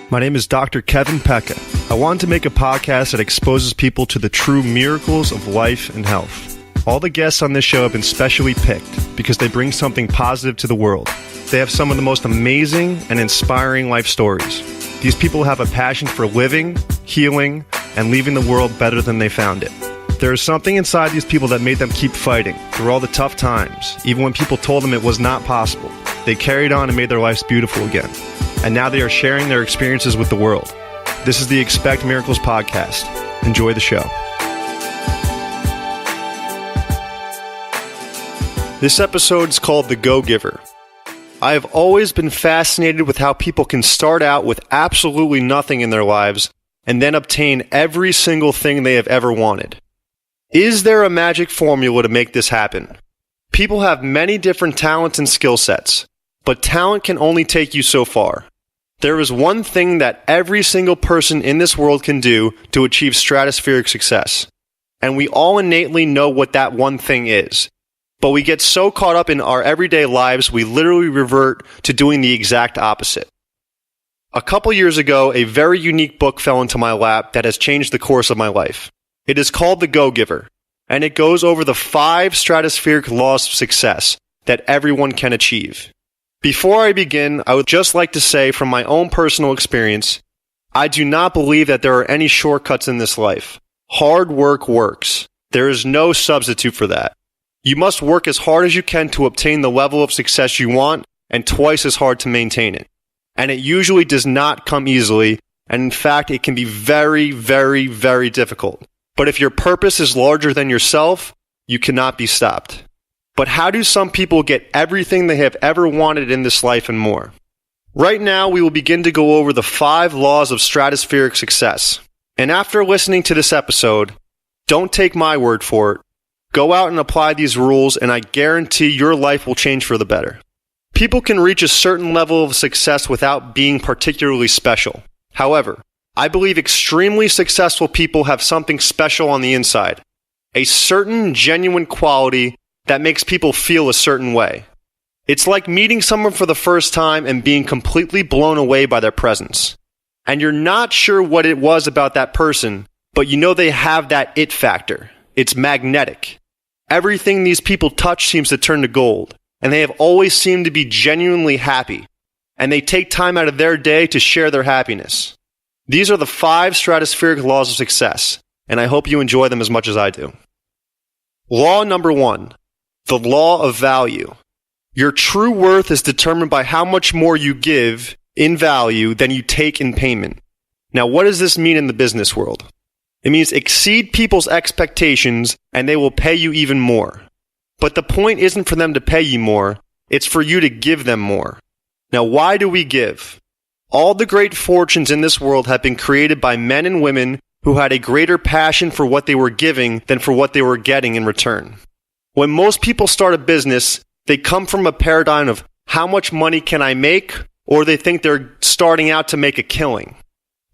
My name is Dr. Kevin Pecca. I wanted to make a podcast that exposes people to the true miracles of life and health. All the guests on this show have been specially picked because they bring something positive to the world. They have some of the most amazing and inspiring life stories. These people have a passion for living, healing, and leaving the world better than they found it. There is something inside these people that made them keep fighting through all the tough times, even when people told them it was not possible. They carried on and made their lives beautiful again. And now they are sharing their experiences with the world. This is the Expect Miracles podcast. Enjoy the show. This episode is called The Go-Giver. I have always been fascinated with how people can start out with absolutely nothing in their lives and then obtain every single thing they have ever wanted. Is there a magic formula to make this happen? People have many different talents and skill sets, but talent can only take you so far. There is one thing that every single person in this world can do to achieve stratospheric success. And we all innately know what that one thing is. But we get so caught up in our everyday lives, we literally revert to doing the exact opposite. A couple years ago, a very unique book fell into my lap that has changed the course of my life. It is called The Go-Giver, and it goes over the 5 stratospheric laws of success that everyone can achieve. Before I begin, I would just like to say from my own personal experience, I do not believe that there are any shortcuts in this life. Hard work works. There is no substitute for that. You must work as hard as you can to obtain the level of success you want and twice as hard to maintain it. And it usually does not come easily, and in fact, it can be very, very, very difficult. But if your purpose is larger than yourself, you cannot be stopped. But how do some people get everything they have ever wanted in this life and more? Right now, we will begin to go over the 5 laws of stratospheric success. And after listening to this episode, don't take my word for it. Go out and apply these rules, and I guarantee your life will change for the better. People can reach a certain level of success without being particularly special. However, I believe extremely successful people have something special on the inside. A certain genuine quality that makes people feel a certain way. It's like meeting someone for the first time and being completely blown away by their presence. And you're not sure what it was about that person, but you know they have that it factor. It's magnetic. Everything these people touch seems to turn to gold, and they have always seemed to be genuinely happy, and they take time out of their day to share their happiness. These are the 5 stratospheric laws of success, and I hope you enjoy them as much as I do. Law number 1. The law of value. Your true worth is determined by how much more you give in value than you take in payment. Now, what does this mean in the business world? It means exceed people's expectations and they will pay you even more. But the point isn't for them to pay you more, it's for you to give them more. Now, why do we give? All the great fortunes in this world have been created by men and women who had a greater passion for what they were giving than for what they were getting in return. When most people start a business, they come from a paradigm of how much money can I make, or they think they're starting out to make a killing.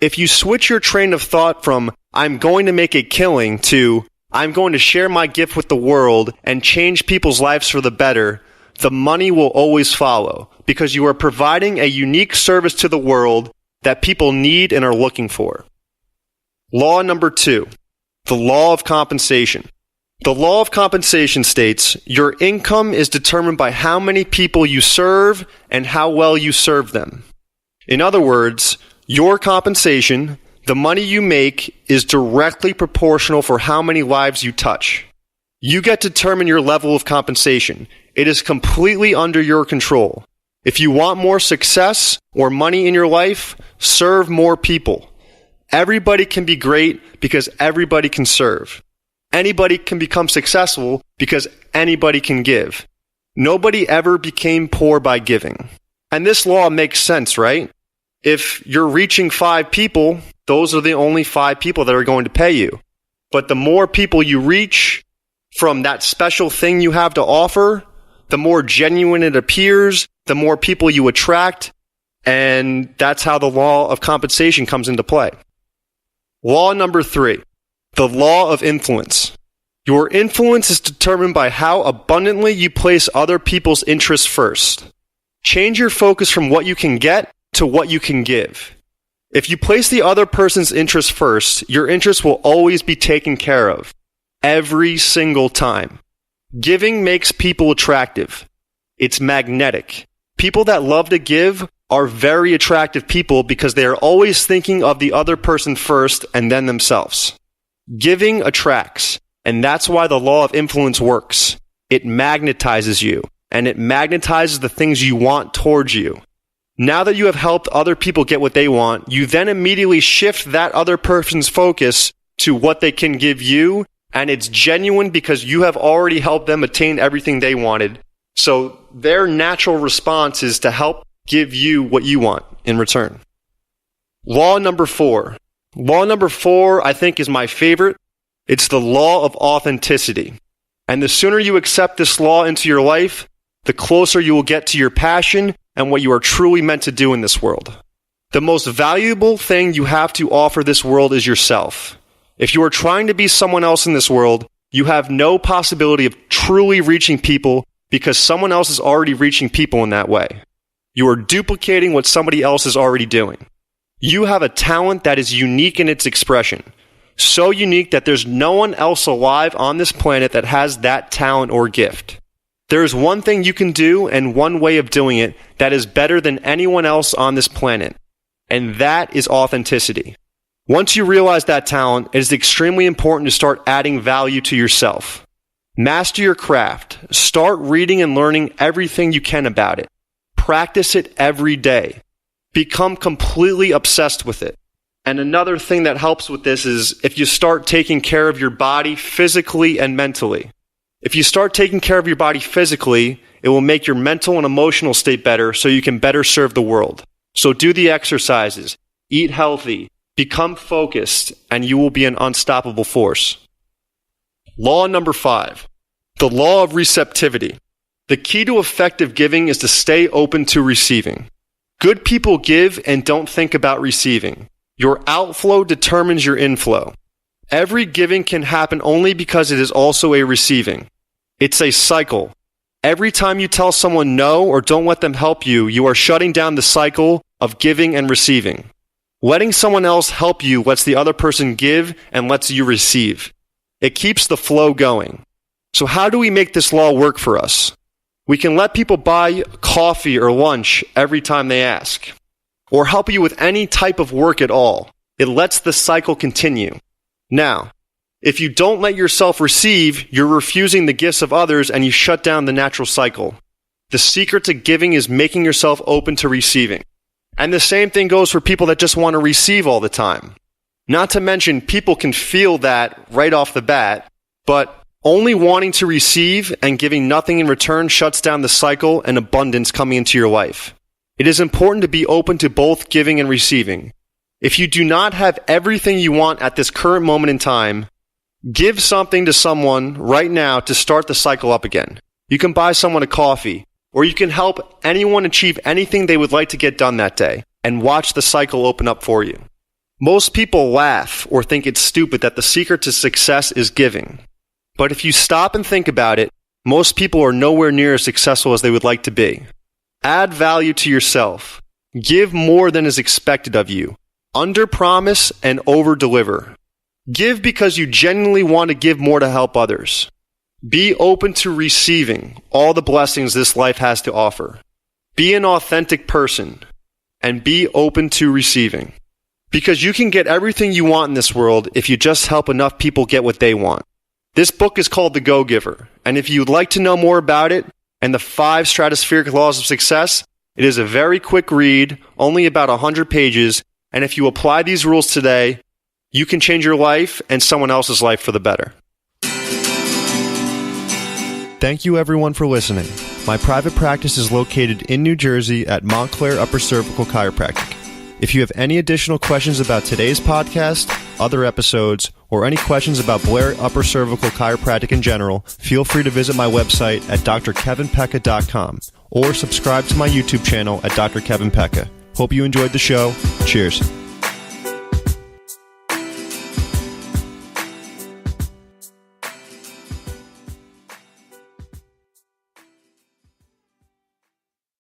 If you switch your train of thought from I'm going to make a killing to I'm going to share my gift with the world and change people's lives for the better, the money will always follow because you are providing a unique service to the world that people need and are looking for. Law number 2, the law of compensation. The law of compensation states, your income is determined by how many people you serve and how well you serve them. In other words, your compensation, the money you make, is directly proportional for how many lives you touch. You get to determine your level of compensation. It is completely under your control. If you want more success or money in your life, serve more people. Everybody can be great because everybody can serve. Anybody can become successful because anybody can give. Nobody ever became poor by giving. And this law makes sense, right? If you're reaching 5 people, those are the only 5 people that are going to pay you. But the more people you reach from that special thing you have to offer, the more genuine it appears, the more people you attract, and that's how the law of compensation comes into play. Law number 3. The law of influence. Your influence is determined by how abundantly you place other people's interests first. Change your focus from what you can get to what you can give. If you place the other person's interest first, your interest will always be taken care of. Every single time. Giving makes people attractive. It's magnetic. People that love to give are very attractive people because they are always thinking of the other person first and then themselves. Giving attracts, and that's why the law of influence works. It magnetizes you, and it magnetizes the things you want towards you. Now that you have helped other people get what they want, you then immediately shift that other person's focus to what they can give you, and it's genuine because you have already helped them attain everything they wanted. So their natural response is to help give you what you want in return. Law number 4. Law number 4, I think, is my favorite. It's the law of authenticity. And the sooner you accept this law into your life, the closer you will get to your passion and what you are truly meant to do in this world. The most valuable thing you have to offer this world is yourself. If you are trying to be someone else in this world, you have no possibility of truly reaching people because someone else is already reaching people in that way. You are duplicating what somebody else is already doing. You have a talent that is unique in its expression. So unique that there's no one else alive on this planet that has that talent or gift. There is one thing you can do and one way of doing it that is better than anyone else on this planet. And that is authenticity. Once you realize that talent, it is extremely important to start adding value to yourself. Master your craft. Start reading and learning everything you can about it. Practice it every day. Become completely obsessed with it. And another thing that helps with this is if you start taking care of your body physically and mentally. If you start taking care of your body physically, it will make your mental and emotional state better so you can better serve the world. So do the exercises, eat healthy, become focused, and you will be an unstoppable force. Law number 5, the law of receptivity. The key to effective giving is to stay open to receiving. Good people give and don't think about receiving. Your outflow determines your inflow. Every giving can happen only because it is also a receiving. It's a cycle. Every time you tell someone no or don't let them help you, you are shutting down the cycle of giving and receiving. Letting someone else help you lets the other person give and lets you receive. It keeps the flow going. So how do we make this law work for us? We can let people buy coffee or lunch every time they ask, or help you with any type of work at all. It lets the cycle continue. Now, if you don't let yourself receive, you're refusing the gifts of others and you shut down the natural cycle. The secret to giving is making yourself open to receiving. And the same thing goes for people that just want to receive all the time. Not to mention, people can feel that right off the bat, but only wanting to receive and giving nothing in return shuts down the cycle and abundance coming into your life. It is important to be open to both giving and receiving. If you do not have everything you want at this current moment in time, give something to someone right now to start the cycle up again. You can buy someone a coffee, or you can help anyone achieve anything they would like to get done that day, and watch the cycle open up for you. Most people laugh or think it's stupid that the secret to success is giving. But if you stop and think about it, most people are nowhere near as successful as they would like to be. Add value to yourself. Give more than is expected of you. Under-promise and over-deliver. Give because you genuinely want to give more to help others. Be open to receiving all the blessings this life has to offer. Be an authentic person and be open to receiving. Because you can get everything you want in this world if you just help enough people get what they want. This book is called The Go-Giver, and if you'd like to know more about it and the 5 stratospheric laws of success, it is a very quick read, only about 100 pages, and if you apply these rules today, you can change your life and someone else's life for the better. Thank you everyone for listening. My private practice is located in New Jersey at Montclair Upper Cervical Chiropractic. If you have any additional questions about today's podcast, other episodes, or any questions about Blair Upper Cervical Chiropractic in general, feel free to visit my website at drkevinpecca.com or subscribe to my YouTube channel at Dr. Kevin Pecca. Hope you enjoyed the show. Cheers.